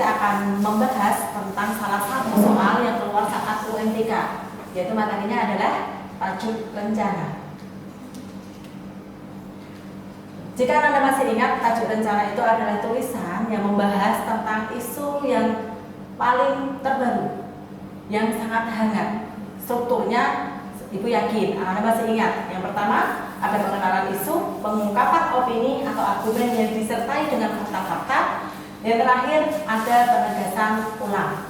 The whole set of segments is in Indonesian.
kita akan membahas tentang salah satu soal yang keluar saat UMTK, yaitu materinya adalah tajuk rencana. Jika Anda masih ingat, tajuk rencana itu adalah tulisan yang membahas tentang isu yang paling terbaru, yang sangat hangat. Strukturnya, Ibu yakin Anda masih ingat. Yang pertama, ada pengenalan isu, pengungkapan opini atau argumen yang disertai dengan fakta-fakta. Yang terakhir, ada penegasan ulang.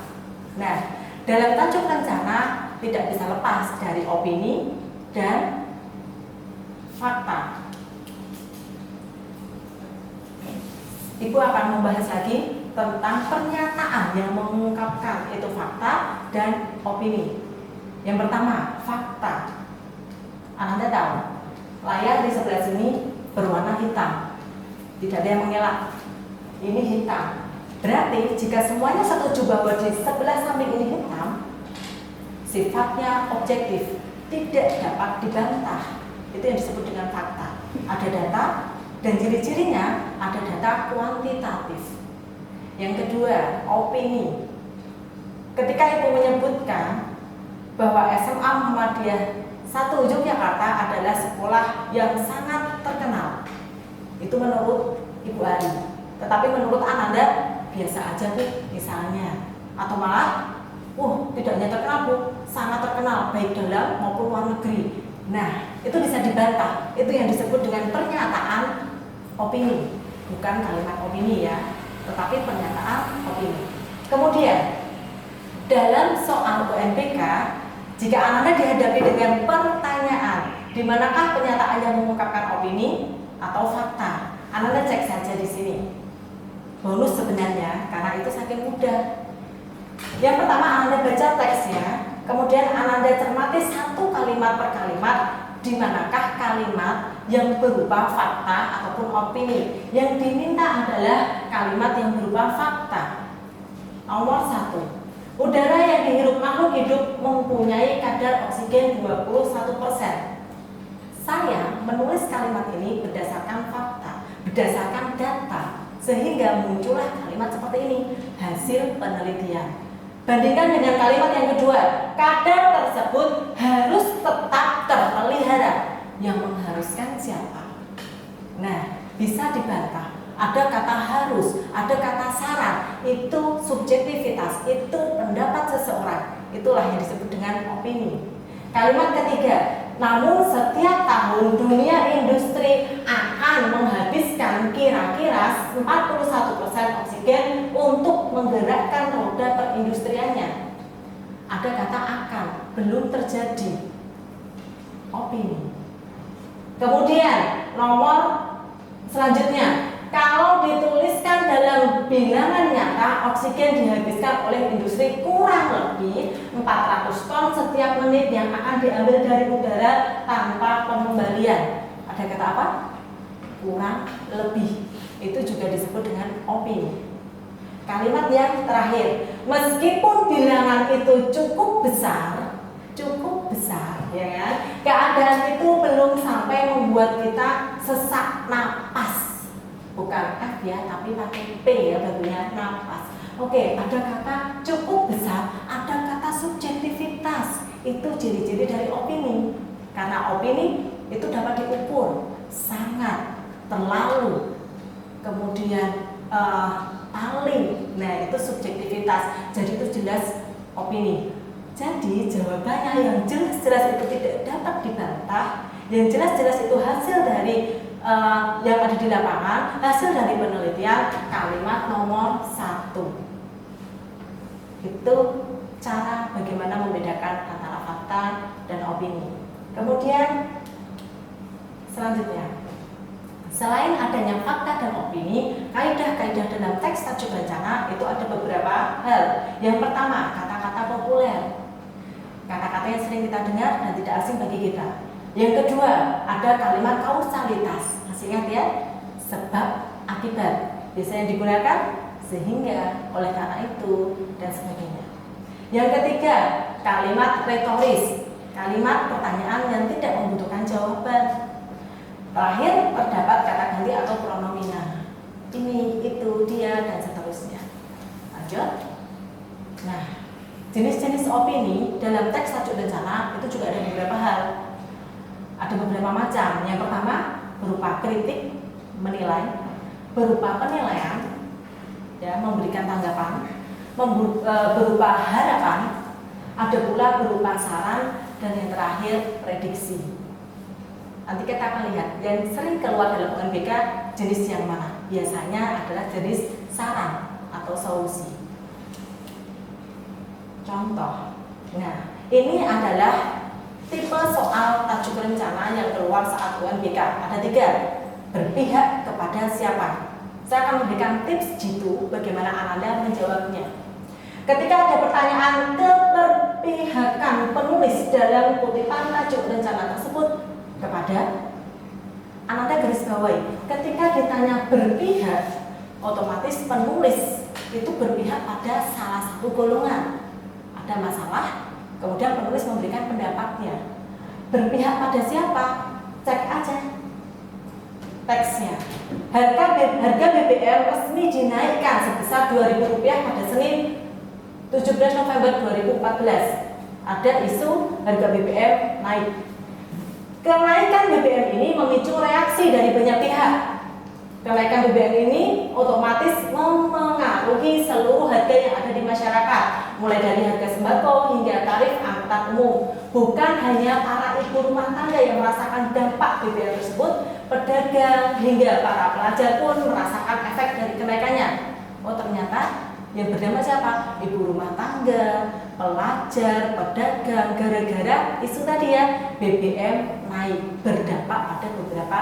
Nah, dalam tajuk rencana tidak bisa lepas dari opini dan fakta. Ibu akan membahas lagi tentang pernyataan yang mengungkapkan itu fakta dan opini. Yang pertama, fakta. Anda tahu, layar di sebelah sini berwarna hitam. Tidak ada yang mengelak. Ini hitam. Berarti jika semuanya setuju bahwa di sebelah samping ini hitam, sifatnya objektif, tidak dapat dibantah. Itu yang disebut dengan fakta. Ada data dan ciri-cirinya, ada data kuantitatif. Yang kedua, opini. Ketika Ibu menyebutkan bahwa SMA Muhammadiyah 1 Yogyakarta adalah sekolah yang sangat terkenal, itu menurut Ibu Ari. Tetapi menurut Ananda biasa aja Bu, misalnya. Atau malah, tidak hanya terkenal Bu, sangat terkenal baik dalam maupun luar negeri. Nah, itu bisa dibantah. Itu yang disebut dengan pernyataan opini, bukan kalimat opini ya, tetapi pernyataan opini. Kemudian dalam soal UMTK, jika Anda dihadapi dengan pertanyaan di manakah pernyataan yang mengungkapkan opini atau fakta, Anda cek saja di sini. Bonus sebenarnya karena itu saking mudah. Yang pertama, Anda baca teksnya, kemudian Anda cermati satu kalimat per kalimat di manakah kalimat yang berupa fakta ataupun opini. Yang diminta adalah kalimat yang berupa fakta. Nomor 1, udara yang dihirup makhluk hidup mempunyai kadar oksigen 21%. Saya menulis kalimat ini berdasarkan fakta, berdasarkan data, sehingga muncullah kalimat seperti ini, hasil penelitian. Bandingkan dengan kalimat yang kedua, kadar tersebut harus tetap terpelihara. Yang mengharuskan siapa? Nah, bisa dibantah. Ada kata harus, ada kata syarat, itu subjektivitas, itu pendapat seseorang. Itulah yang disebut dengan opini. Kalimat ketiga, namun setiap tahun dunia industri akan menghabiskan kira-kira 41% oksigen untuk menggerakkan roda perindustriannya. Ada kata akan, belum terjadi. Opini. Kemudian nomor selanjutnya, kalau dituliskan dalam bilangan nyata, oksigen dihabiskan oleh industri kurang lebih 400 ton setiap menit yang akan diambil dari udara tanpa pengembalian. Ada kata apa? Kurang lebih. Itu juga disebut dengan opini. Kalimat yang terakhir, meskipun bilangan itu cukup besar, ya kan? Keadaan itu belum sampai membuat kita sesak napas. Bukan F ya, tapi pakai P ya, barunya napas. Oke, ada kata cukup besar, ada kata subjektivitas. Itu ciri-ciri dari opini. Karena opini itu dapat diukur, sangat, terlalu, kemudian paling. Nah, itu subjektivitas. Jadi itu jelas opini. Jadi jawabannya yang jelas-jelas itu tidak dapat dibantah, yang jelas-jelas itu hasil dari yang ada di lapangan, hasil dari penelitian, kalimat nomor 1. Itu cara bagaimana membedakan antara fakta dan opini. Kemudian selanjutnya, selain adanya fakta dan opini, kaidah-kaidah dalam teks tajuk rencana itu ada beberapa hal. Yang pertama, kata-kata populer, kata-kata yang sering kita dengar dan tidak asing bagi kita. Yang kedua, ada kalimat kausalitas. Masih ingat ya? Sebab, akibat. Biasanya digunakan sehingga, oleh karena itu, dan sebagainya. Yang ketiga, kalimat retoris. Kalimat pertanyaan yang tidak membutuhkan jawaban. Terakhir, terdapat kata ganti atau pronomina. Ini, itu, dia, dan seterusnya. Lanjut. lanjut. Nah, jenis-jenis opini dalam teks tajuk rencana itu juga ada beberapa hal. Ada beberapa macam. Yang pertama berupa kritik, menilai, berupa penilaian, ya, memberikan tanggapan, berupa harapan, ada pula berupa saran, dan yang terakhir prediksi. Nanti kita akan lihat yang sering keluar dalam UNBK jenis yang mana. Biasanya adalah jenis saran atau solusi. Contoh, nah ini adalah tipe soal tajuk rencana yang keluar saat UNBK. Ada 3, berpihak kepada siapa. Saya akan memberikan tips jitu bagaimana Ananda menjawabnya. Ketika ada pertanyaan keberpihakan penulis dalam kutipan tajuk rencana tersebut kepada Ananda garis bawahi, ketika ditanya berpihak, otomatis penulis itu berpihak pada salah satu golongan. Ada masalah, kemudian penulis memberikan pendapatnya. Berpihak pada siapa? Cek aja teksnya. Harga BBM resmi dinaikkan sebesar Rp2.000 pada Senin 17 November 2014. Ada isu harga BBM naik. Kenaikan BBM ini memicu reaksi dari banyak pihak. Kenaikan BBM ini otomatis mempengaruhi seluruh harga yang ada di masyarakat, mulai dari harga sembako hingga tarif angkutan umum. Bukan hanya para ibu rumah tangga yang merasakan dampak BBM tersebut, pedagang hingga para pelajar pun merasakan efek dari kenaikannya. Oh, ternyata yang berdampak siapa? Ibu rumah tangga, pelajar, pedagang, gara-gara isu tadi ya, BBM naik, berdampak pada beberapa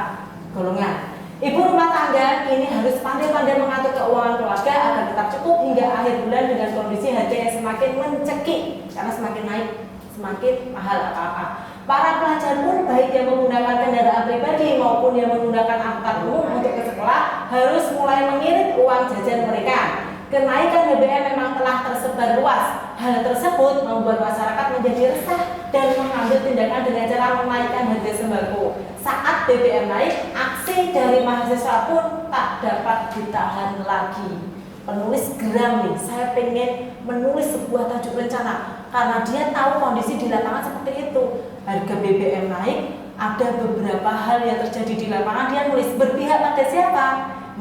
golongan. Ibu rumah tangga ini harus pandai-pandai mengatur keuangan keluarga agar tetap cukup hingga akhir bulan dengan kondisi harga yang semakin mencekik, karena semakin naik, semakin mahal apa-apa. Para pelajar pun baik yang menggunakan kendaraan pribadi maupun yang menggunakan angkutan umum untuk ke sekolah harus mulai mengirit uang jajan mereka. Kenaikan BBM memang telah tersebar luas. Hal tersebut membuat masyarakat menjadi resah dan mengambil tindakan dengan cara menaikkan harga sembako. Saat BBM naik, aksi dari mahasiswa pun tak dapat ditahan lagi. Penulis geram nih, saya pengen menulis sebuah tajuk rencana karena dia tahu kondisi di lapangan seperti itu. Harga BBM naik, ada beberapa hal yang terjadi di lapangan, dia nulis berpihak pada siapa?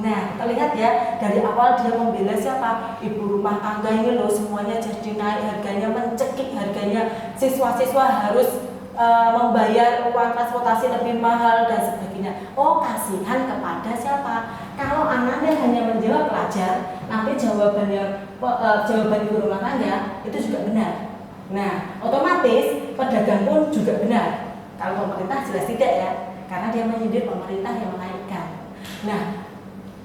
Nah, kita lihat ya, dari awal dia membela siapa? Ibu rumah tangga ini loh, semuanya jadi naik, harganya mencekik, harganya siswa-siswa harus membayar uang transportasi lebih mahal dan sebagainya. Oh, kasihan kepada siapa? Kalau Ananda hanya menjawab pelajar, nanti jawaban ibu rumah tangga itu juga benar. Nah, otomatis pedagang pun juga benar. Kalau pemerintah jelas tidak ya, karena dia menyindir pemerintah yang menaikkan. Nah,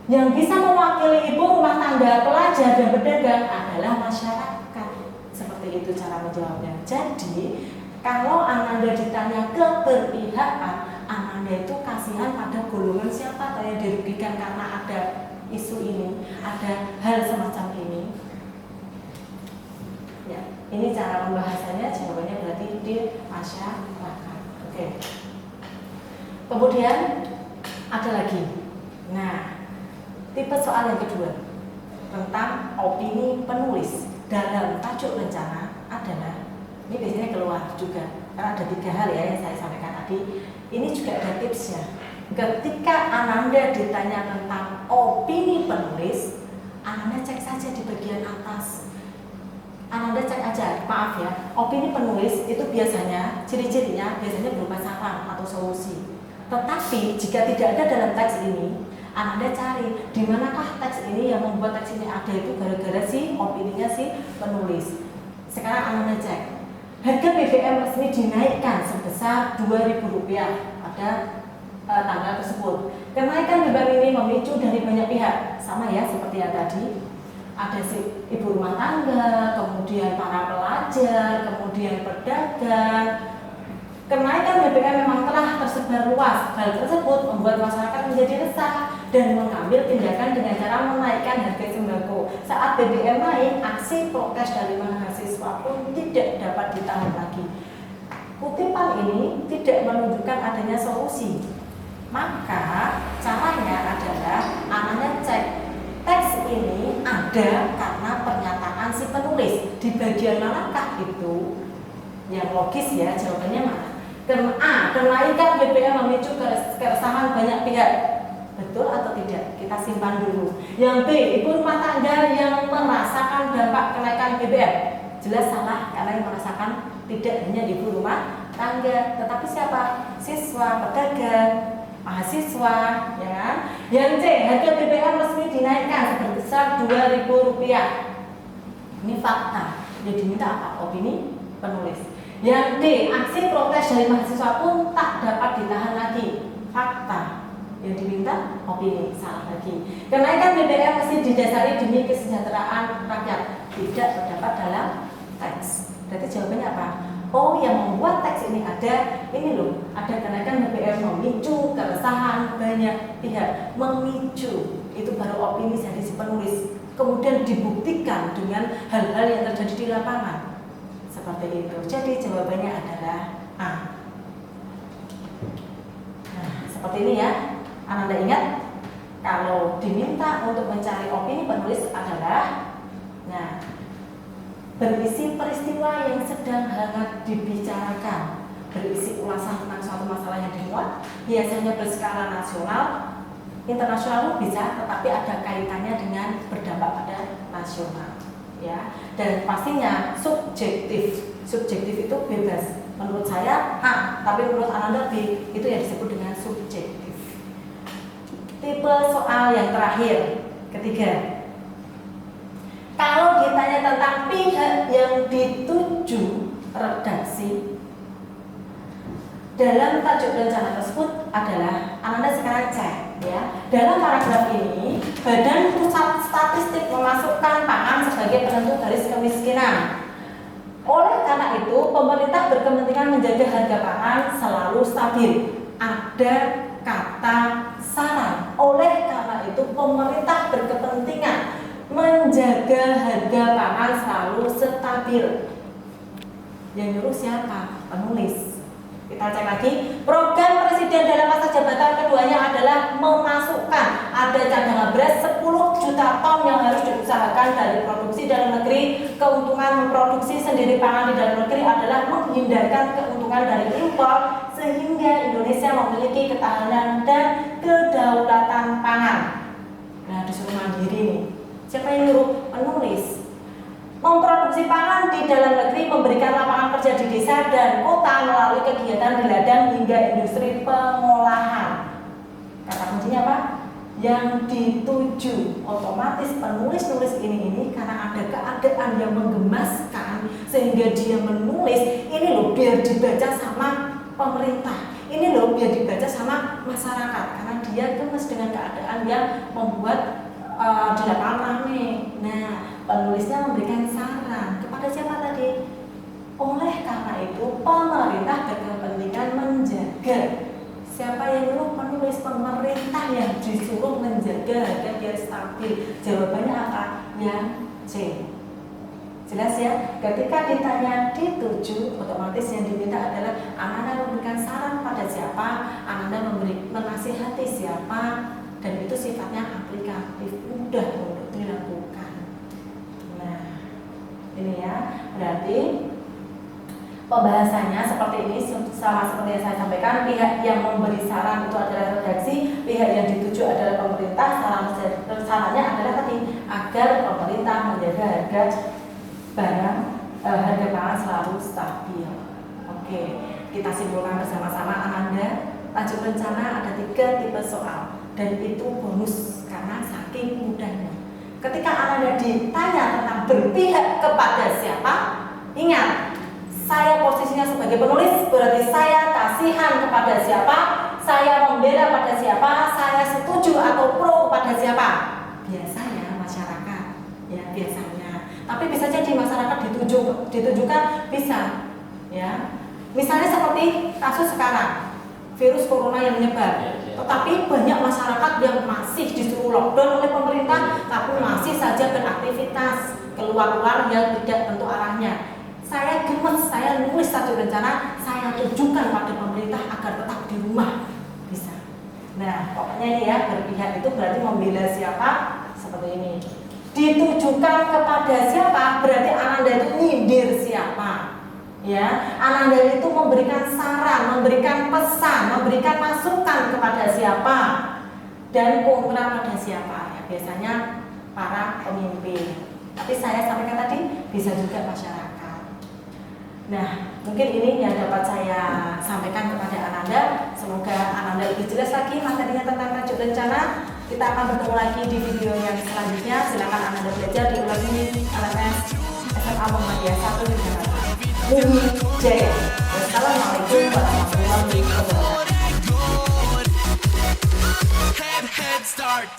yang bisa mewakili ibu rumah tangga, pelajar, dan pedagang adalah masyarakat. Seperti itu cara menjawabnya. Jadi, kalau Ananda ditanya keberpihakan, Ananda itu kasihan pada golongan siapa yang dirugikan karena ada isu ini, ada hal semacam ini. Ya, ini cara pembahasannya, jawabannya berarti di masyarakat. Oke. Kemudian ada lagi. Nah, tipe soal yang kedua tentang opini penulis dalam tajuk rencana adalah, ini biasanya keluar juga karena ada 3 hal ya yang saya sampaikan tadi. Ini juga ada tipsnya. Ketika Ananda ditanya tentang opini penulis, Ananda cek saja di bagian atas. Ananda cek aja, maaf ya, opini penulis itu biasanya ciri-cirinya biasanya berupa saran atau solusi. Tetapi jika tidak ada dalam teks ini, Ananda cari di manakah teks ini yang membuat teks ini ada, itu gara-gara si opininya si penulis. Sekarang Ananda cek, harga BBM resmi dinaikkan sebesar Rp2.000 pada tanggal tersebut. Kenaikan BBM ini memicu dari banyak pihak, sama ya seperti yang tadi. Ada si ibu rumah tangga, kemudian para pelajar, kemudian pedagang. Kenaikan BBM memang telah tersebar luas. Hal tersebut membuat masyarakat menjadi resah dan mengambil tindakan dengan cara menaikkan harga sembako. Saat BBM naik, aksi protes dari mahasiswa pun tidak dapat ditahan lagi. Kutipan ini tidak menunjukkan adanya solusi. Maka caranya adalah Ananda cek teks ini ada karena pernyataan di bagian manakah itu? Yang logis ya, jawabannya mana? Kenaikan BBM memicu keresahan banyak pihak. Betul atau tidak? Kita simpan dulu. Yang B, ibu rumah tangga yang merasakan dampak kenaikan BBM. Jelas salah, karena yang merasakan tidak hanya ibu rumah tangga, tetapi siapa? Siswa, pedagang, mahasiswa, ya kan? Yang C, harga BBM resmi dinaikkan sebesar Rp2.000. Ini fakta. Yang diminta apa? Opini penulis. Yang D, aksi protes dari mahasiswa pun tak dapat ditahan lagi. Fakta. Yang diminta opini, salah lagi. Kenaikan BBM mesti didasari demi kesejahteraan rakyat. Tidak terdapat dalam teks. Berarti jawabannya apa? Oh, yang membuat teks ini ada, ini loh, ada kenaikan BBM memicu keresahan banyak pihak. Memicu, itu baru opini dari si penulis. Kemudian dibuktikan dengan hal-hal yang terjadi di lapangan. Seperti itu. Jadi jawabannya adalah A. Nah, seperti ini ya. Anda ingat, kalau diminta untuk mencari opini penulis adalah, nah, berisi peristiwa yang sedang hangat dibicarakan, berisi ulasan tentang suatu masalah yang dimuat, biasanya berskala nasional, internasional bisa, tetapi ada kaitannya dengan berdampak pada nasional. Ya, dan pastinya subjektif. Subjektif itu bebas. Menurut saya A, tapi menurut Ananda B. Itu yang disebut dengan subjektif. Tipe soal yang terakhir, ketiga. Kalau ditanya tentang pihak yang dituju redaksi dalam tajuk rencana tersebut adalah, Ananda sekarang cek ya. Dalam paragraf ini, Badan Pusat Statistik memasukkan pangan sebagai penentu garis kemiskinan. Oleh karena itu, pemerintah berkepentingan menjaga harga pangan selalu stabil. Ada kata saran. Oleh karena itu, pemerintah berkepentingan menjaga harga pangan selalu stabil. Yang nyuruh siapa? Penulis. Kita cek lagi, program presiden dalam masa jabatan keduanya adalah memasukkan ada cadangan beras 10 juta ton yang harus diusahakan dari produksi dalam negeri. Keuntungan memproduksi sendiri pangan di dalam negeri adalah menghindarkan keuntungan dari impor sehingga Indonesia memiliki ketahanan dan kedaulatan pangan. Nah, disuruh mandiri nih. Siapa yang nyuruh? Penulis. Memproduksi pangan di dalam negeri, memberikan lapangan kerja di desa dan kota melalui kegiatan di ladang hingga industri pengolahan. Kata kuncinya apa? Yang dituju. Otomatis penulis-nulis ini karena ada keadaan yang menggemaskan sehingga dia menulis ini loh biar dibaca sama pemerintah. Ini loh biar dibaca sama masyarakat karena dia gemes dengan keadaan yang membuat di lapangan ramai. Nah, penulisnya memberikan saran kepada siapa tadi? Oleh karena itu, pemerintah berkepentingan menjaga. Siapa yang nyuruh? Penulis. Pemerintah yang disuruh menjaga harga biar stabil. Jawabannya apa? Yang C. Jelas ya? Ketika ditanya dituju, otomatis yang diminta adalah Ananda memberikan saran pada siapa, Ananda menasihati siapa, dan itu sifatnya aplikatif, mudah untuk dilakukan. Nah, ini ya, berarti pembahasannya seperti ini, sama seperti yang saya sampaikan. Pihak yang memberi saran itu adalah redaksi, pihak yang dituju adalah pemerintah. Sarannya adalah tadi agar pemerintah menjaga harga barang, harga pangan selalu stabil. Oke, kita simpulkan bersama-sama Ananda. Tajuk rencana ada 3 tipe soal. Dan itu bonus karena saking mudahnya. Ketika Anda ditanya tentang berpihak kepada siapa, ingat, saya posisinya sebagai penulis, berarti saya kasihan kepada siapa, saya membela pada siapa, saya setuju atau pro pada siapa. Biasanya masyarakat, ya biasanya. Tapi bisa jadi masyarakat ditujukan bisa, ya. Misalnya seperti kasus sekarang, virus corona yang menyebar. Tetapi banyak masyarakat yang masih disuruh lockdown oleh pemerintah, tapi masih saja beraktivitas keluar-keluar yang tidak tentu arahnya. Saya gemes, saya nulis satu rencana, saya tujukan pada pemerintah agar tetap di rumah. Bisa. Nah, pokoknya ini ya, berpihak itu berarti membela siapa? Seperti ini. Ditujukan kepada siapa? Berarti Ananda itu Ya, Ananda itu memberikan saran, memberikan pesan, memberikan masukan kepada siapa dan kontra pada siapa. Ya, biasanya para pemimpin. Tapi saya sampaikan tadi bisa juga masyarakat. Nah, mungkin ini yang dapat saya sampaikan kepada Ananda. Semoga Ananda lebih jelas lagi materinya tentang tajuk rencana. Kita akan bertemu lagi di video yang selanjutnya. Silakan Ananda belajar di ulangi LMS SMA Muhammadiyah 1 di Jakarta. Jaya. Wassalamualaikum warahmatullahi wabarakatuh. Head start.